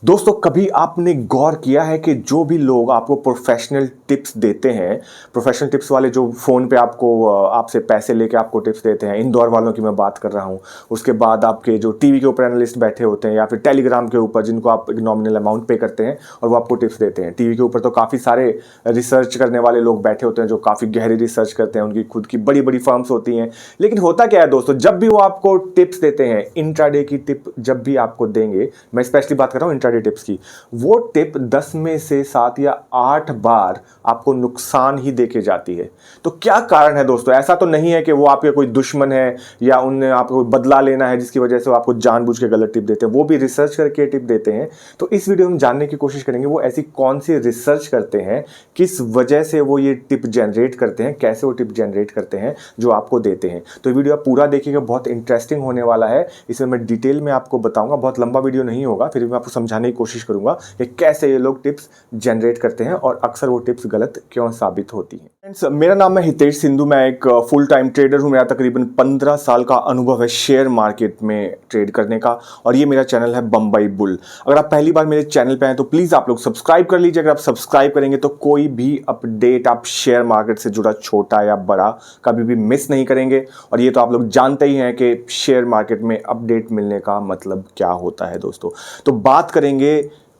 दोस्तों कभी आपने गौर किया है कि जो भी लोग आपको प्रोफेशनल टिप्स देते हैं, प्रोफेशनल टिप्स वाले जो फ़ोन पे आपको आपसे पैसे लेके आपको टिप्स देते हैं, इंदौर वालों की मैं बात कर रहा हूँ। उसके बाद आपके जो टीवी के ऊपर एनालिस्ट बैठे होते हैं या फिर टेलीग्राम के ऊपर जिनको आप एक नॉमिनल अमाउंट पे करते हैं और वो आपको टिप्स देते हैं। टीवी के ऊपर तो काफ़ी सारे रिसर्च करने वाले लोग बैठे होते हैं जो काफ़ी गहरी रिसर्च करते हैं, उनकी खुद की बड़ी बड़ी फर्म्स होती हैं। लेकिन होता क्या है दोस्तों, जब भी वो आपको टिप्स देते हैं, इंट्राडे की टिप जब भी आपको देंगे, मैं स्पेशली बात कर रहा हूँ इंट्राडे टिप्स की, वो टिप 10 में से 7 या 8 बार आपको नुकसान ही देके जाती है। तो क्या कारण है दोस्तों? ऐसा तो नहीं है कि वो आपके कोई दुश्मन है या उन्हें आपको बदला लेना है जिसकी वजह से वो आपको जानबूझ के गलत टिप देते हैं। वो भी रिसर्च करके टिप देते हैं। तो इस वीडियो में जानने की कोशिश करेंगे वो ऐसी कौन सी रिसर्च करते हैं, किस वजह से वो ये टिप जनरेट करते हैं, कैसे वो टिप जनरेट करते हैं जो आपको देते हैं। तो वीडियो आप पूरा देखिएगा, बहुत इंटरेस्टिंग होने वाला है। इसमें मैं डिटेल में आपको बताऊंगा, बहुत लंबा वीडियो नहीं होगा, फिर भी मैं आपको समझाने की कोशिश करूंगा कि कैसे ये लोग टिप्स जनरेट करते हैं और अक्सर वो टिप्स गलत क्यों साबित होती हैं। फ्रेंड्स, मेरा नाम है हितेश सिंधु, मैं एक फुल टाइम ट्रेडर हूं। मेरा तकरीबन 15 साल का अनुभव है शेयर मार्केट में ट्रेड करने का और ये मेरा चैनल है बम्बई बुल। अगर आप पहली बार मेरे चैनल पे हैं तो प्लीज़ आप लोग सब्सक्राइब कर लीजिए। अगर आप सब्सक्राइब करेंगे तो कोई भी अपडेट आप शेयर मार्केट से जुड़ा छोटा या बड़ा कभी भी मिस नहीं करेंगे। और ये तो आप लोग जानते ही हैं कि शेयर मार्केट में अपडेट मिलने का मतलब क्या होता है दोस्तों। तो बात करेंगे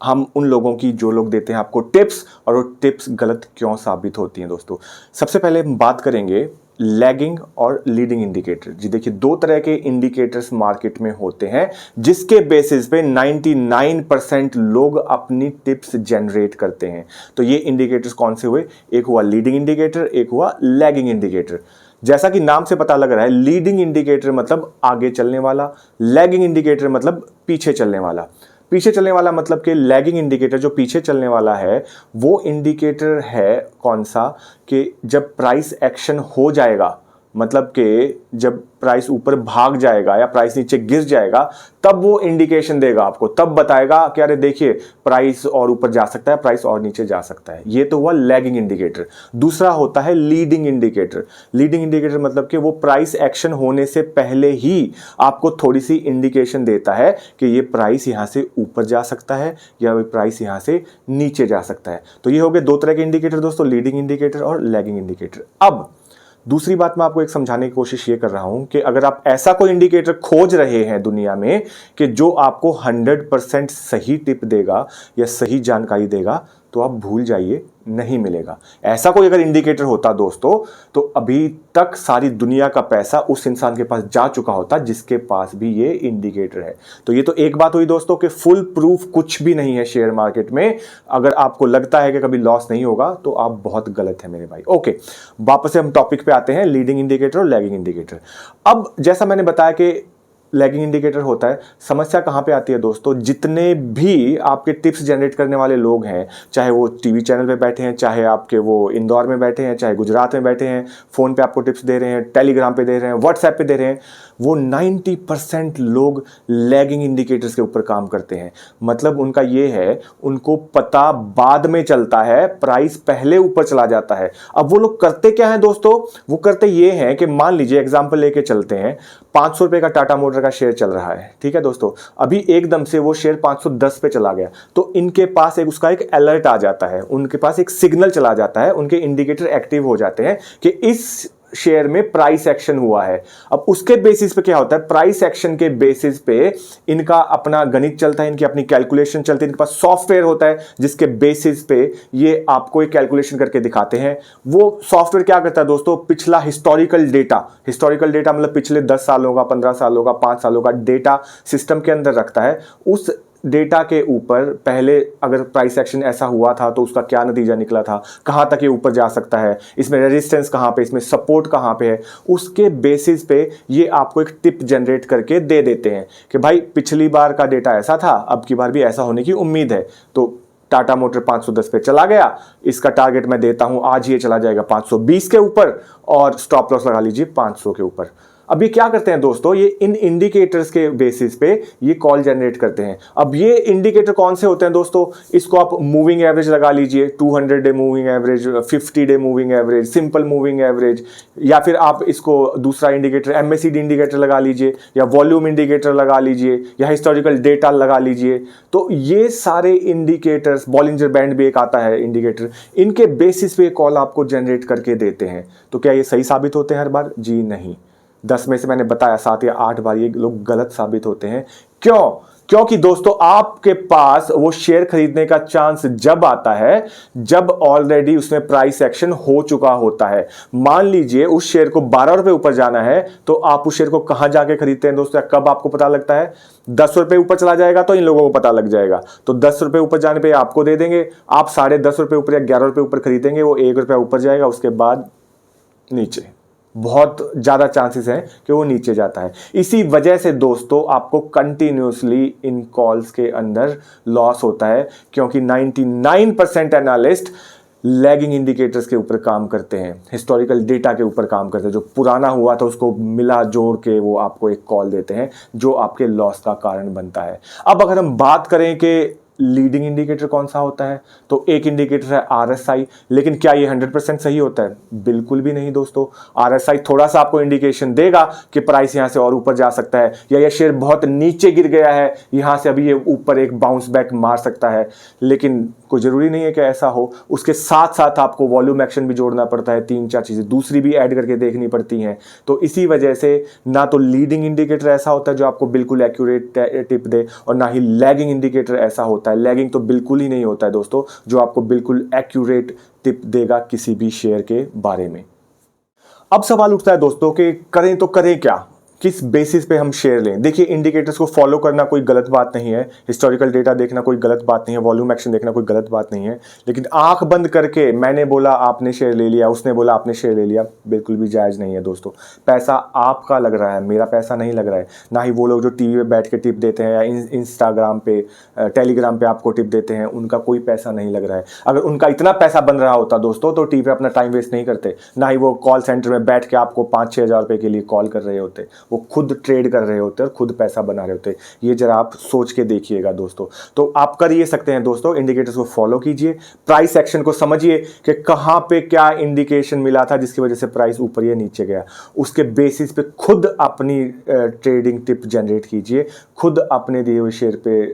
हम उन लोगों की जो लोग देते हैं आपको टिप्स और वो टिप्स गलत क्यों साबित होती हैं दोस्तों। सबसे पहले हम बात करेंगे लैगिंग और लीडिंग इंडिकेटर। जी देखिए, दो तरह के इंडिकेटर्स मार्केट में होते हैं जिसके बेसिस पे 99% लोग अपनी टिप्स जनरेट करते हैं। तो ये इंडिकेटर्स कौन से हुए? एक हुआ लीडिंग इंडिकेटर, एक हुआ लैगिंग इंडिकेटर। जैसा कि नाम से पता लग रहा है, लीडिंग इंडिकेटर मतलब आगे चलने वाला, लैगिंग इंडिकेटर मतलब पीछे चलने वाला। पीछे चलने वाला मतलब कि लैगिंग इंडिकेटर जो पीछे चलने वाला है वो इंडिकेटर है कौन सा, कि जब प्राइस एक्शन हो जाएगा, मतलब कि जब प्राइस ऊपर भाग जाएगा या प्राइस नीचे गिर जाएगा तब वो इंडिकेशन देगा आपको, तब बताएगा कि अरे देखिए प्राइस और ऊपर जा सकता है, प्राइस और नीचे जा सकता है। ये तो हुआ लैगिंग इंडिकेटर। दूसरा होता है लीडिंग इंडिकेटर। लीडिंग इंडिकेटर मतलब कि वो प्राइस एक्शन होने से पहले ही आपको थोड़ी सी इंडिकेशन देता है कि ये प्राइस यहां से ऊपर जा सकता है या वो प्राइस यहां से नीचे जा सकता है। तो ये हो गए दो तरह के इंडिकेटर दोस्तों, लीडिंग इंडिकेटर और लैगिंग इंडिकेटर। अब दूसरी बात मैं आपको एक समझाने की कोशिश ये कर रहा हूं कि अगर आप ऐसा कोई इंडिकेटर खोज रहे हैं दुनिया में कि जो आपको 100% सही टिप देगा या सही जानकारी देगा, तो आप भूल जाइए, नहीं मिलेगा। ऐसा कोई अगर इंडिकेटर होता दोस्तों तो अभी तक सारी दुनिया का पैसा उस इंसान के पास जा चुका होता जिसके पास भी ये इंडिकेटर है। तो ये तो एक बात हुई दोस्तों कि फुल प्रूफ कुछ भी नहीं है शेयर मार्केट में। अगर आपको लगता है कि कभी लॉस नहीं होगा तो आप बहुत गलत है मेरे भाई। ओके, वापस से हम टॉपिक पे आते हैं, लीडिंग इंडिकेटर और लैगिंग इंडिकेटर। अब जैसा मैंने बताया कि लैगिंग इंडिकेटर होता है, समस्या कहां पे आती है दोस्तों, जितने भी आपके टिप्स जनरेट करने वाले लोग हैं, चाहे वो टीवी चैनल पे बैठे हैं, चाहे आपके वो इंदौर में बैठे हैं, चाहे गुजरात में बैठे हैं, फोन पे आपको टिप्स दे रहे हैं, टेलीग्राम पे दे रहे हैं, व्हाट्सएप पे दे रहे हैं, वो 90% लोग लैगिंग इंडिकेटर्स के ऊपर काम करते हैं। मतलब उनका ये है, उनको पता बाद में चलता है, प्राइस पहले ऊपर चला जाता है। अब वो लोग करते क्या है दोस्तों? वो करते ये हैं कि मान लीजिए एग्जांपल लेके चलते हैं, 500 रुपए का टाटा मोटर का शेयर चल रहा है, ठीक है दोस्तों। अभी एकदम से वो शेयर 510 पे चला गया तो इनके पास उसका एक अलर्ट आ जाता है, उनके पास एक सिग्नल चला जाता है, उनके इंडिकेटर एक्टिव हो जाते हैं कि इस शेयर में प्राइस एक्शन हुआ है। अब उसके बेसिस पे क्या होता है, प्राइस एक्शन के बेसिस पे इनका अपना गणित चलता है, इनकी अपनी कैलकुलेशन चलती है, इनके पास सॉफ्टवेयर होता है जिसके बेसिस पे ये आपको एक कैलकुलेशन करके दिखाते हैं। वो सॉफ्टवेयर क्या करता है दोस्तों, पिछला हिस्टोरिकल डेटा मतलब पिछले 10 सालों का, 15 सालों का, 5 सालों का डेटा सिस्टम के अंदर रखता है। उस डेटा के ऊपर पहले अगर प्राइस एक्शन ऐसा हुआ था तो उसका क्या नतीजा निकला था, कहां तक ये ऊपर जा सकता है, इसमें रेजिस्टेंस कहां पे, इसमें सपोर्ट कहां पे है, उसके बेसिस पे ये आपको एक टिप जनरेट करके दे देते हैं कि भाई पिछली बार का डेटा ऐसा था, अब की बार भी ऐसा होने की उम्मीद है। तो टाटा मोटर 510 पे चला गया, इसका टारगेट मैं देता हूं आज ये चला जाएगा 520 के ऊपर और स्टॉप लॉस लगा लीजिए 500 के ऊपर। अब ये क्या करते हैं दोस्तों, ये इन इंडिकेटर्स के बेसिस पे ये कॉल जनरेट करते हैं। अब ये इंडिकेटर कौन से होते हैं दोस्तों, इसको आप मूविंग एवरेज लगा लीजिए, 200 day moving average, 50 day moving average, simple moving average, या फिर आप इसको दूसरा इंडिकेटर एमएसीडी इंडिकेटर लगा लीजिए, या वॉल्यूम इंडिकेटर लगा लीजिए, या हिस्टोरिकल डेटा लगा लीजिए। तो ये सारे इंडिकेटर्स, बॉलिंजर बैंड भी एक आता है इंडिकेटर, इनके बेसिस पे कॉल आपको जनरेट करके देते हैं। तो क्या ये सही साबित होते हैं हर बार? जी नहीं। 10 में से मैंने बताया 7 या 8 बार ये लोग गलत साबित होते हैं। क्यों? क्योंकि दोस्तों आपके पास वो शेयर खरीदने का चांस जब आता है जब ऑलरेडी उसमें प्राइस एक्शन हो चुका होता है। मान लीजिए उस शेयर को 12 रुपए ऊपर जाना है, तो आप उस शेयर को कहां जाके खरीदते हैं दोस्तों? कब आपको पता लगता है? 10 रुपए ऊपर चला जाएगा तो इन लोगों को पता लग जाएगा, तो 10 रुपए ऊपर जाने पे आपको दे देंगे, आप 10.5 रुपए ऊपर या 11 रुपए ऊपर खरीदेंगे, वो 1 रुपया ऊपर जाएगा, उसके बाद नीचे। बहुत ज़्यादा चांसेस हैं कि वो नीचे जाता है। इसी वजह से दोस्तों आपको कंटिन्यूसली इन कॉल्स के अंदर लॉस होता है, क्योंकि 99% एनालिस्ट लैगिंग इंडिकेटर्स के ऊपर काम करते हैं, हिस्टोरिकल डेटा के ऊपर काम करते हैं। जो पुराना हुआ था उसको मिला जोड़ के वो आपको एक कॉल देते हैं, जो आपके लॉस का कारण बनता है। अब अगर हम बात करें कि लीडिंग इंडिकेटर कौन सा होता है, तो एक इंडिकेटर है आरएसआई। लेकिन क्या ये 100% सही होता है? बिल्कुल भी नहीं दोस्तों। आरएसआई थोड़ा सा आपको इंडिकेशन देगा कि प्राइस यहां से और ऊपर जा सकता है, या ये शेयर बहुत नीचे गिर गया है, यहां से अभी ये ऊपर एक बाउंस बैक मार सकता है, लेकिन कोई जरूरी नहीं है कि ऐसा हो। उसके साथ साथ आपको वॉल्यूम एक्शन भी जोड़ना पड़ता है, 3-4 चीजें दूसरी भी ऐड करके देखनी पड़ती हैं। तो इसी वजह से ना तो लीडिंग इंडिकेटर ऐसा होता है जो आपको बिल्कुल एक्यूरेट टिप दे, और ना ही लैगिंग इंडिकेटर ऐसा होता है, लैगिंग तो बिल्कुल ही नहीं होता है दोस्तों, जो आपको बिल्कुल एक्यूरेट टिप देगा किसी भी शेयर के बारे में। अब सवाल उठता है दोस्तों कि करें तो करें क्या, किस बेसिस पे हम शेयर लें? देखिए, इंडिकेटर्स को फॉलो करना कोई गलत बात नहीं है, हिस्टोरिकल डेटा देखना कोई गलत बात नहीं है, वॉल्यूम एक्शन देखना कोई गलत बात नहीं है, लेकिन आंख बंद करके मैंने बोला आपने शेयर ले लिया, उसने बोला आपने शेयर ले लिया, बिल्कुल भी जायज़ नहीं है दोस्तों। पैसा आपका लग रहा है, मेरा पैसा नहीं लग रहा है। ना ही वो लोग जो टीवी पे बैठ के टिप देते हैं या इंस्टाग्राम पे, टेलीग्राम पे आपको टिप देते हैं, उनका कोई पैसा नहीं लग रहा है। अगर उनका इतना पैसा बन रहा होता दोस्तों तो टीवी पे अपना टाइम वेस्ट नहीं करते, ना ही वो कॉल सेंटर में बैठ के आपको 5-6 हज़ार रुपये के लिए कॉल कर रहे होते। वो खुद ट्रेड कर रहे होते हैं और खुद पैसा बना रहे होते हैं। ये जरा आप सोच के देखिएगा दोस्तों। तो आप कर ये सकते हैं दोस्तों, इंडिकेटर्स को फॉलो कीजिए, प्राइस एक्शन को समझिए कि कहां पे क्या इंडिकेशन मिला था जिसकी वजह से प्राइस ऊपर या नीचे गया, उसके बेसिस पे खुद अपनी ट्रेडिंग टिप जनरेट कीजिए, खुद अपने दिए हुए शेयर पे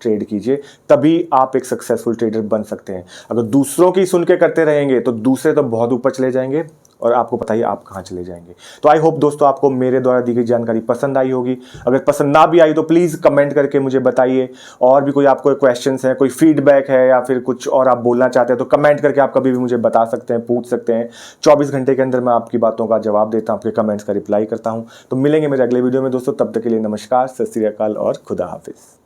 ट्रेड कीजिए, तभी आप एक सक्सेसफुल ट्रेडर बन सकते हैं। अगर दूसरों की सुन के करते रहेंगे तो दूसरे तो बहुत ऊपर चले जाएंगे और आपको पता ही आप कहां चले जाएंगे। तो आई होप दोस्तों आपको मेरे द्वारा दी गई जानकारी पसंद आई होगी। अगर पसंद ना भी आई तो प्लीज़ कमेंट करके मुझे बताइए। और भी कोई आपको क्वेश्चंस हैं, कोई फीडबैक है, या फिर कुछ और आप बोलना चाहते हैं तो कमेंट करके आप कभी भी मुझे बता सकते हैं, पूछ सकते हैं। 24 घंटे के अंदर मैं आपकी बातों का जवाब देता हूँ, आपके कमेंट्स का रिप्लाई करता हूँ। तो मिलेंगे मेरे अगले वीडियो में दोस्तों, तब तक के लिए नमस्कार, सत श्री अकाल और खुदा हाफिज़।